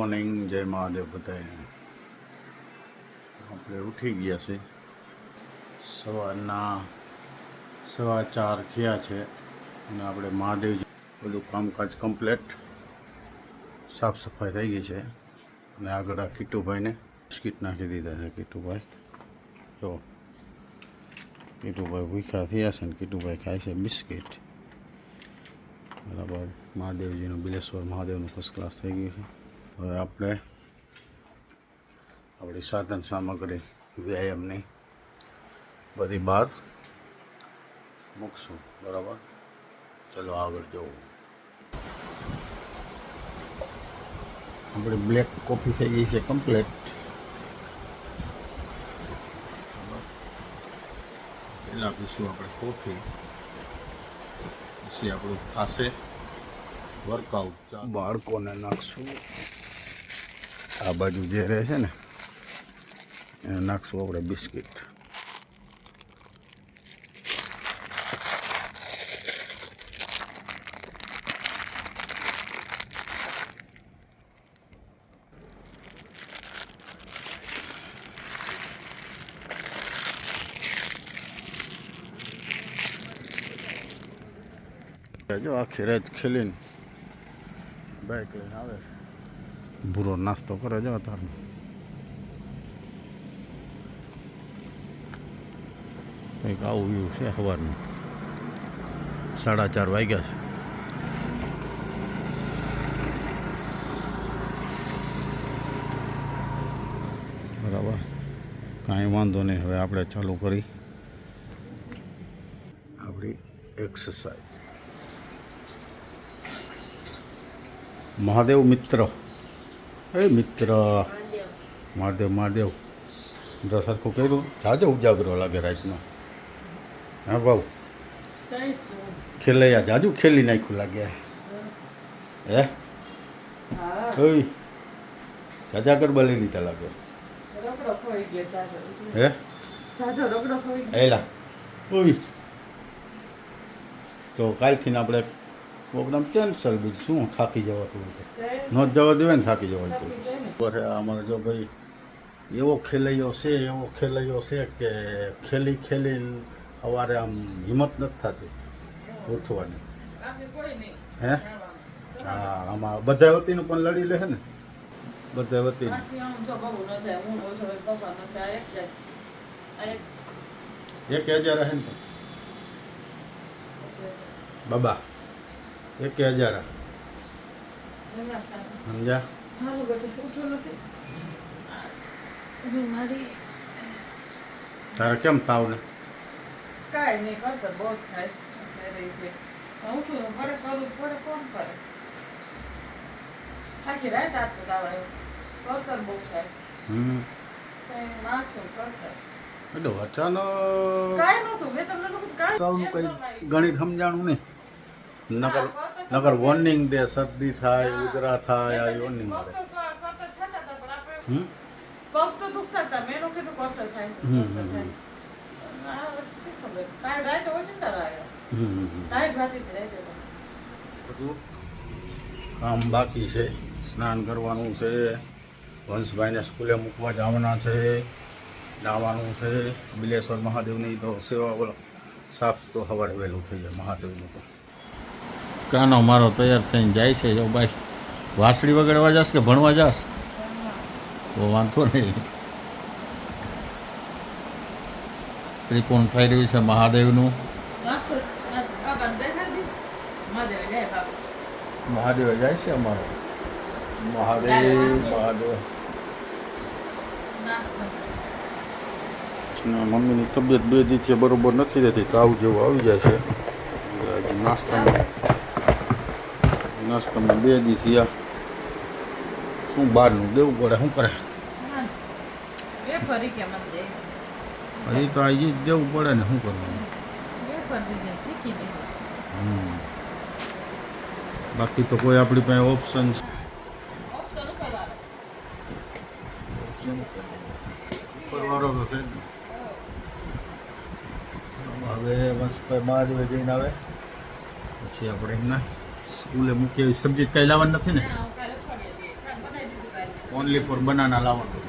Morning, જય મહાદેવ બધાને. આપણે ઉઠી ગયા છે, સવારના 4:15 થયા છે અને આપણે મહાદેવજી બધું કામકાજ કમ્પ્લેટ, સાફ સફાઈ થઈ ગઈ છે. અને આગળ આ કીટુભાઈને બિસ્કિટ નાખી દીધા છે. કીટુભાઈ જો, કીટુભાઈ ભૂખ્યા થયા છે ને કીટુભાઈ ખાય છે બિસ્કિટ. બરાબર, મહાદેવજીનું બિલેશ્વર મહાદેવનું ફર્સ્ટ ક્લાસ થઈ ગયું છે. હવે આપણે આપણી સાધન સામગ્રી વ્યાયામની બધી બહાર મૂકશું. બરાબર, ચલો આગળ જવું. આપણી બ્લેક કોફી થઈ ગઈ છે કમ્પ્લેટ. પહેલાં પીશું આપણે કોફી, પછી આપણું થશે વર્કઆઉટ. બાળકોને નાખશું, આ બાજુ જે રહે છે ને એને નાખશું આપણે બિસ્કિટ. જો આખી રાત ખેલીને બાઇક લઈને આવે, ભૂરો નાસ્તો કરે. જો તારનો કંઈક આવું વ્યૂ છે. સવારનું 4:30 વાગ્યા છે. બરાબર, કાંઈ વાંધો નહીં. હવે આપણે ચાલુ કરી આપણી એક્સરસાઇઝ. મહાદેવ મિત્ર, એ મિત્ર મહાદેવ મહાદેવ સરખું કર્યું. જાજો ઉજાગરો લાગે રાતનો. હા ભાવ ખેલૈયા જાજુ ખેલી નાખ્યું લાગે. હે ઓય જાજા ગરબા લઈ લીધા લાગે. હે એલા ઓય તો કાલથી આપણે પ્રોગ્રામ કેન્સલ. બીજું શું, થાકી જવાતું હોય તો ન જ જવા દેવાય ને, થાકી જવાતું હોય. અમારે જો ભાઈ એવો ખેલૈયો છે કે ખેલી સવારે આમ હિંમત નથી થતી ઉઠવાની. હે હા, આમાં બધા વતીનું પણ લડી લે છે ને, બધા વતીનું. 1000 હે ને તો બાબા 1000 સમજા. તારે કેમ તાવ ને? કાંઈ નહીં કરતો, બહુ થાય છે. હું છું પડે કરું પડે, કોણ કરે? આખી રાત આપતો દાવા કરતર બહુ થાય. નાખું કરતર એટલે અચાનક કાંઈ નહોતું. મેં તમને તાવનું કંઈ ગણિત સમજાણું નહીં. નકર વોર્નિંગ દે, શરદી થાય, ઉધરા થાય, આ વોર્નિંગ મળે. પગ તો દુખતા હતા, મેં કીધું કરતર થાય. બધું કામ બાકી છે. સ્નાન કરવાનું છે, વંશભાઈને સ્કૂલે મૂકવા જવાના છે, નાવાનું છે. બિલેશ્વર મહાદેવની તો સેવા સાફ તો સવારે વહેલું થઈ જાય મહાદેવનું. તો કાનો મારો તૈયાર થઈને જાય છે. જો ભાઈ વાસળી વગાડવા જાસ કે ભણવા જાસ તો વાંધો નહીં. ત્રિકોણ થઈ રહ્યું છે મહાદેવનું. મહાદેવ જાય છે અમારો. મહાદેવ મમ્મીની તબિયત 2 દિવસથી બરોબર નથી રહેતી, તાવ જેવું આવી જાય છે. નાસ્તામાં 2 દિવસ થયા. શું બહારનું દેવું પડે, શું કરે? હજી તો આવી જ દેવું પડે ને, શું કરવાનું? બાકી તો કોઈ આપણી પાસે ઓપ્શન છે? પરવારો તો છે. હવે વંશભાઈ મહાદેવ જઈને આવે પછી આપણે એમને સ્કૂલે મૂકી. સબ્જી કઈ લાવવાની નથી ને? ઓનલી ફોર બનાના લાવવાનું.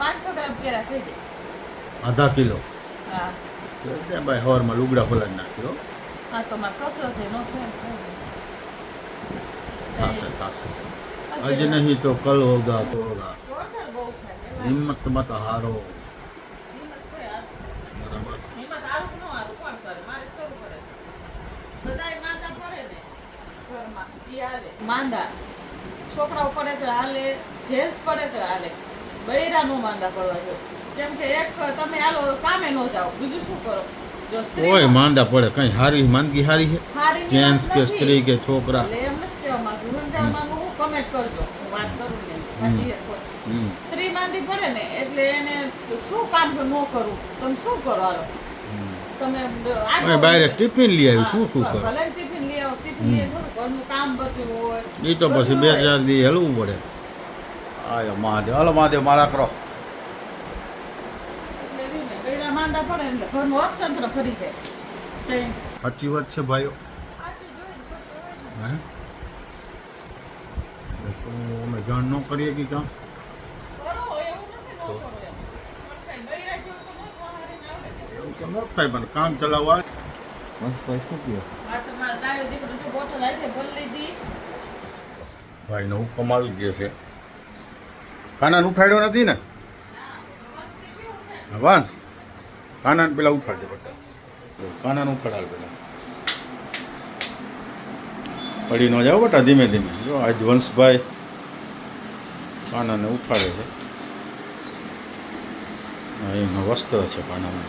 5 છોકરા કેરા થઈ જાય. આધા કિલો હા એટલે ભાઈ સવારમાં લુગડા પલાળી નાખ્યો. હા તો મારે કસો થઈ નો થશે થશે. આજ નહીં તો કલ હોગા તો હોગા. બહુ થાય હિંમતમાં તો હારો. બરાબર. હિંમત હારું ન હારું કોણ કરે? મારે જ કરવું પડે. બધાય માંદા પડે ને ઘરમાં ઈ હાલે. માંદા છોકરાઓ પડે તો હાલે, જેન્ટ્સ પડે તો હાલે. બૈરા નો માંદા પડવા જોઈએ. કેમ કે એક તમે હાલો કામે ન જાઓ, બીજું શું કરો? જો સ્ત્રી કોઈ માંદા પડે કઈ હારી માંદગી હારી છે હારીની જેન્ટ્સ વાત કે નથી. સ્ત્રી કે છોકરા. એટલે એમ નથી કહેવા માંગુ. હું કહેવા માંગુ હું કમેન્ટ કરજો. હું વાત કરું ને સાચી છે કોઈ. હમ. સ્ત્રી માંદી પડે ને એટલે એને શું કામ ન કરવું? તમે શું કરો હાલો? તમે હવે બહાર ટિફિન લઈ આવી શું કરો? ભલે ટિફિન લઈ આવો, ટિફિન લઈ થોડું ઘરનું કામ બધું હોય. એ તો પછી બધું 2 હોય. 4 દી હેલવું પડે. આયો મહાદેવ, હાલો મહાદેવ માળા કરો. એટલે એવી ને બૈરા માંદા પડે ને એટલે ઘરનું અર્થતંત્ર ફરી જાય. તો સાચી વાત છે ભાઈઓ. પાછી જોઈને કરતો હોય ને. હે એટલે શું અમે જાણ ન કરીએ કે કામ? કરો એવું નથી ન કરો એમ. પણ કાંઈ બૈરા જેવું તો ન સહારીને આવડે ને. એવું તો ન થાય પણ કામ ચલાવવા. બસ ભાઈ શું કહો? આ તો મારા ડાયો દીકરો જો બોટલ આવી છે ભરી લીધી. ભાઈ નવું કમાવી જ છે. કાનાને ઉઠાડ્યો નથી ને? વાંસ કાનાને પેલા ઉઠાડજે બધા. કાનાને ઉઠાડાલ પેલા. પડી ન જાઓ બેટા, ધીમે ધીમે. જો આજ વંશભાઈ કાનાને ઉઠાડે છે. એમાં વસ્ત્ર છે કાનામાં.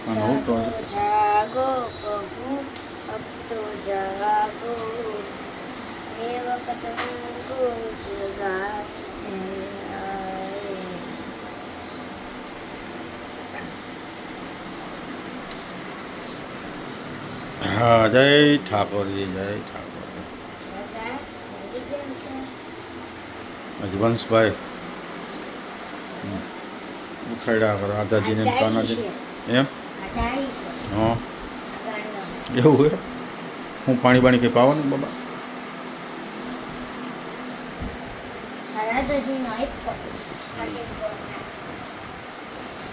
કાના ઉઠો जागो प्रभु अब तो जागो सेवक तुमको जगाने आए। હા જય ઠાકોરજી, જય ઠાકોર. આજ વંશભાઈ ઉઠાડ્યા કરો રાધાજીને ને કાનાજી. એમ હા એવું હે? હું પાણી બાણી કંઈ પાવાનું બાબા?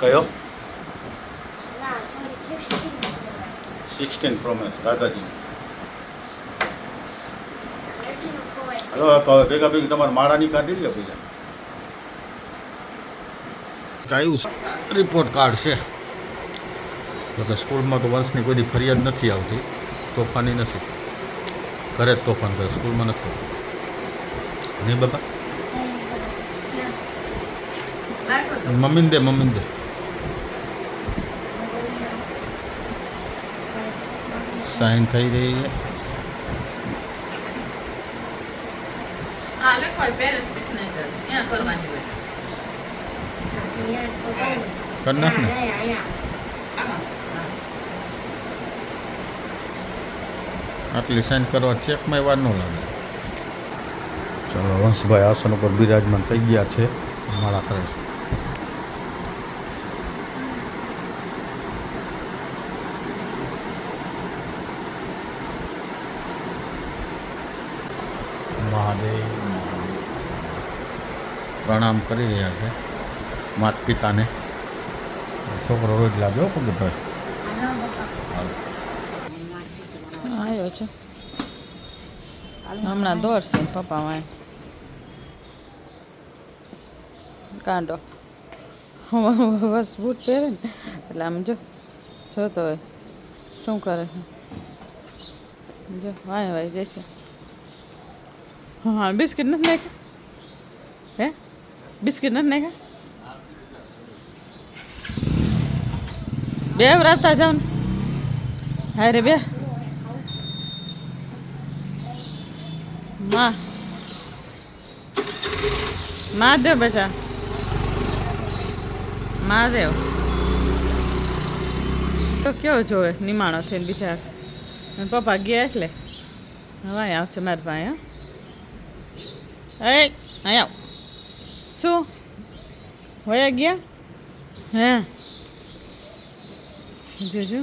કયો? 16 પ્રોમેસ રાધાજી. હલો તો હવે ભેગા ભેગી તમારે માળાની કાઢી લે પેલા. કાયું રિપોર્ટ કાર્ડ છે. જોકે સ્કૂલમાં તો વંશની કોઈ દી ફરિયાદ નથી આવતી, તોફાની નથી. ઘરે જ તોફાન કરે, સ્કૂલમાં નથી. નહીં બાબા? રાખો તો. મમ્મીને દે, મમ્મીને દે. સાઈન થઈ રહી છે. હા લખો પેરેન્ટ સિગ્નેચર ત્યાં કરવાની હોય. કર નાખ ને. આમાં. આટલી સાઈન કરવા ચેકમાં વાર ન લાગે. ચાલો વંશભાઈ આસન ઉપર બિરાજમાન થઈ ગયા છે. માળા કરે છે. મહાદેવ પ્રણામ કરી રહ્યા છે માતા પિતાને. છોકરો રોજ લાગ્યો પગે ભાઈ. આવ્યો છે હમણાં દોડશે પપ્પા વાય કાંડો બસ બૂટ પહેરે ને એટલે આમ જોતો હોય શું કરે જો વાય વાય જશે. હા બિસ્કિટ નથી નાખ્યા? હે બિસ્કિટ નથી નાખ્યા? બે રાતા જાવ ને. હા રે બે મહાદેવ બેટા મહાદેવ તો કેવો જોવે નિમાણો થઈને બિચાર. પપ્પા ગયા એટલે હવે અહીં આવશે મારી પાસે. હા એ અહીં આવ. શું હોય ગયા? હે જોજો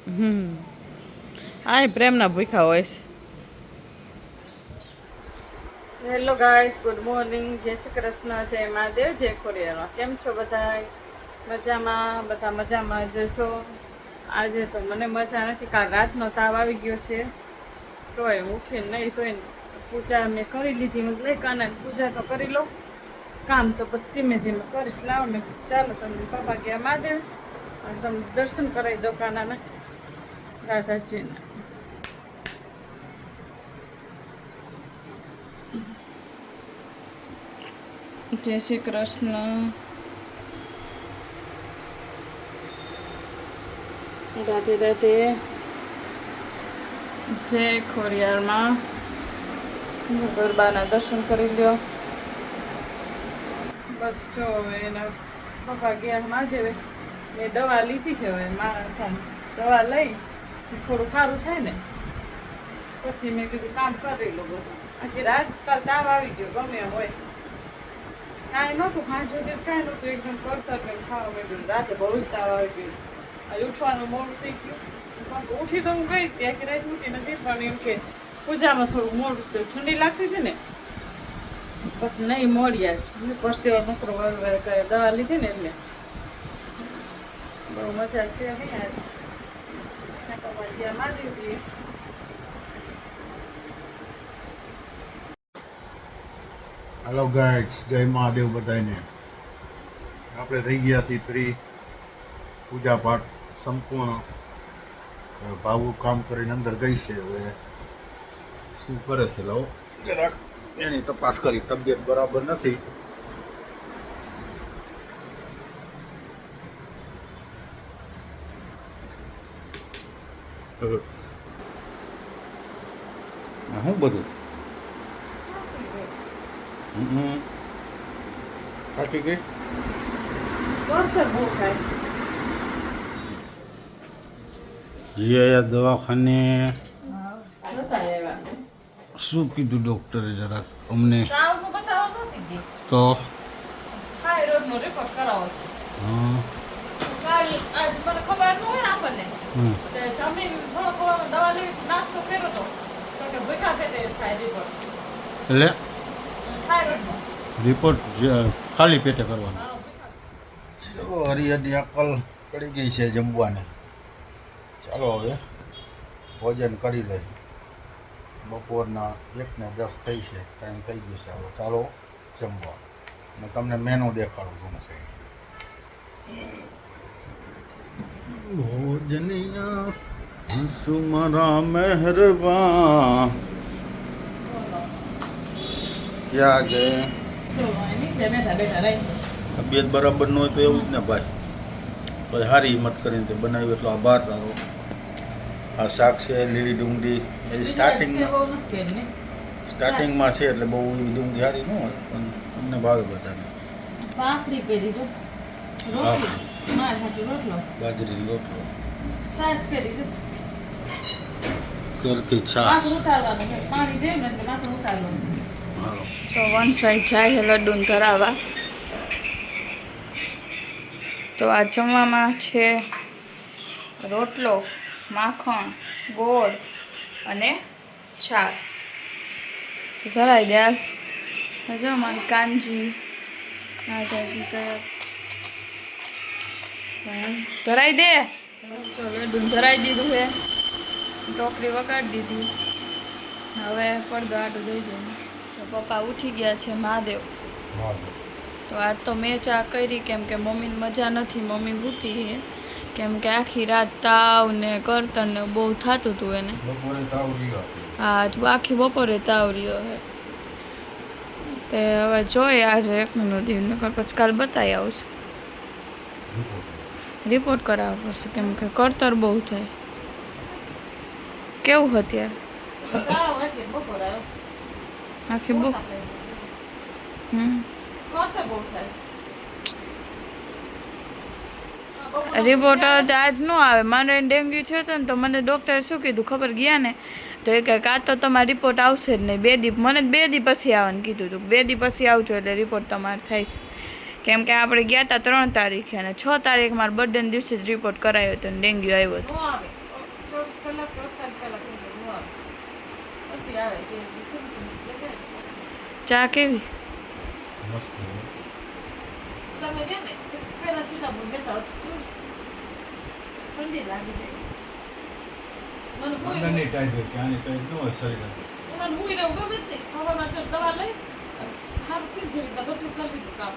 આ પ્રેમના ભૂખા હોય છે. હેલો ગાઈસ, ગુડ મોર્નિંગ, જય શ્રી કૃષ્ણ, જય મહાદેવ, જય ખોડિયાર. કેમ છો બધા? મજામાં? બધા મજામાં જશો. આજે તો મને મજા નથી, કાલ રાતનો તાવ આવી ગયો છે. તોય ઉઠીને નહીં તોય પૂજા મેં કરી લીધી. મેં લઈ કાના પૂજા તો કરી લો, કામ તો પછી ધીમે ધીમે કરીશ. લાવો મેં ચાલો તમે પપ્પા ગયા મહાદેવ અને તમે દર્શન કરાવી દો કાનાના રાધાજીને. જય શ્રી કૃષ્ણ, રાધે રાધે, જય ખોડિયારમાં. ગરબાના દર્શન કરી લ્યો. બસ જો હવે એના પપ્પા ગયા મહાદેવે. મેં દવા લીધી છે, હવે માથાની દવા લઈ થોડું સારું થાય ને પછી મેં કીધું કામ કરી લો બધું. આખી રાત કાલ તાવ આવી ગયો, ગમે એમ હોય. કાંઈ નહોતું, પાંચ સુધી કાંઈ નહોતું, એકદમ કરતર ને ખાવા માંડ્યું. રાતે બહુ જ તાવ આવી ગયું. આજે ઉઠવાનું મોડું થઈ ગયું. ઉઠી તો હું ગઈ ત્યાં કે રાત ઉઠી નથી, પણ એમ કે પૂજામાં થોડું મોડું થયું, ઠંડી લાગતી હતી ને પછી નહીં મોડ્યા જ. પરસેવો નકરો વર કરે, દવા લીધી ને એટલે બહુ મજા છે. અહીં આજ ગયા મહાદેવજી. હેલો ગાઈડ્સ, જય મહાદેવ બધાને. આપણે થઈ ગયા છીએ ફ્રી. પૂજા પાઠ સંપૂર્ણ. હવે ભાવુ કામ કરીને અંદર ગઈ છે. હવે શું કરે છે લાવો જરાક એની તપાસ કરી. તબિયત બરાબર નથી. શું બધું થાકી ગઈ? જીયા દવાખાને શું કીધું ડૉક્ટરે જરાક અમને? તો થાઇરોઇડનો રિપોર્ટ કરાવો છે. હા કાલ આજ મને ખબર ન હોય ને આપણને એટલે જમીન થોડો થોડો દવા લઈ નાસ્તો કર્યો તો કે ભૂખા પેટે થાય રિપોર્ટ. એટલે થાઇરોઇડનો રિપોર્ટ ખાલી પેટે કરવાનો. ચલો હરિહરની અકલ પડી ગઈ છે જમવાની. ચાલો હવે ભોજન કરી લઈએ. બપોરના 1:10 થઈ છે, ટાઈમ થઈ ગયો છે. હવે ચાલો જમવા. અને તમને મેનુ દેખાડું ગમશે. ભોજનિયા સુમરા મહેરબાન ક્યાં છે? તબિયત બરાબર ન હોય તો એવું જ ને ભાઈ. પછી સારી હિંમત કરીને તે બનાવ્યું એટલો આભાર તારો. આ શાક છે લીલી ડુંગળી, એ સ્ટાર્ટિંગમાં છે એટલે બહુ એવી ડુંગળી સારી ન હોય, પણ અમને ભાવે બધાને. ભાખરી કરી દો, રોટલી માર હાથે રોટલો, બાજરીનો રોટલો, છાશ કરી દો. ઘર કી છાશ. માથું ઉતારવાનું છે, પાણી દે ને એટલે માથું ઉતારવાનું. હાલો તો વંશભાઈ જાય લડ્ડું ધરાવવા. તો આ જમવામાં છે રોટલો, માખણ, ગોળ અને છાશ. તો ધરાઈ દે. હાલ જો મારી કાનજી માતાજી તૈયાર. ધરાઈ દે. જો લડ્ડું ધરાઈ દીધું છે, ટોકરી વગાડી દીધી. હવે પડદો આટું દઈ દઉં. પપ્પા ઉઠી ગયા છે મહાદેવ. તો આજ તો મેં ચા કરી, કેમ કે મમ્મીને મજા નથી. મમ્મી સૂતી છે કેમ કે આખી રાત તાવ ને કરતર ને બહુ થતું હતું એને. હા, આખી બપોરે તાવ રહ્યો છે. તે હવે જોઈએ આજે 1 મહિનો દીવ નકર પછી કાલ બતાવી આવું છું. રિપોર્ટ કરાવવો પડશે કેમ કે કરતર બહુ થાય. કેવું અત્યારે આખી બહુ રિપોર્ટ આજ ન આવે. મારે ડેન્ગ્યુ થયો હતો ને તો મને ડૉક્ટરે શું કીધું ખબર ગયા ને, તો એ કહે કાં તો તમારો રિપોર્ટ આવશે જ નહીં. 2 દી મને 2 દી પછી આવવાનું કીધું હતું. 2 દી પછી આવજો એટલે રિપોર્ટ તમારે થાય છે. કેમ કે આપણે ગયા હતા 3 તારીખે અને 6 તારીખે મારા બર્થડેના દિવસે જ રિપોર્ટ કરાવ્યો હતો ને ડેન્ગ્યુ આવ્યો હતો. પછી આવે જે symptoms દેખાય ને પછી. ચા કેવી? મસ્ત તમે છે ને એક પેરાસિટામોલ લેતા હોત તો ઠંડી લાગી જાય. મને કોઈ અંદરની ટાઈટ હોય ક્યાંની ટાઈટ ન હોય શરીર મને હું રહેવું ગમે જ નહીં. હવામાં જો દવા લઈ સારું થઈ જાય બધું કરી દીધું કામ.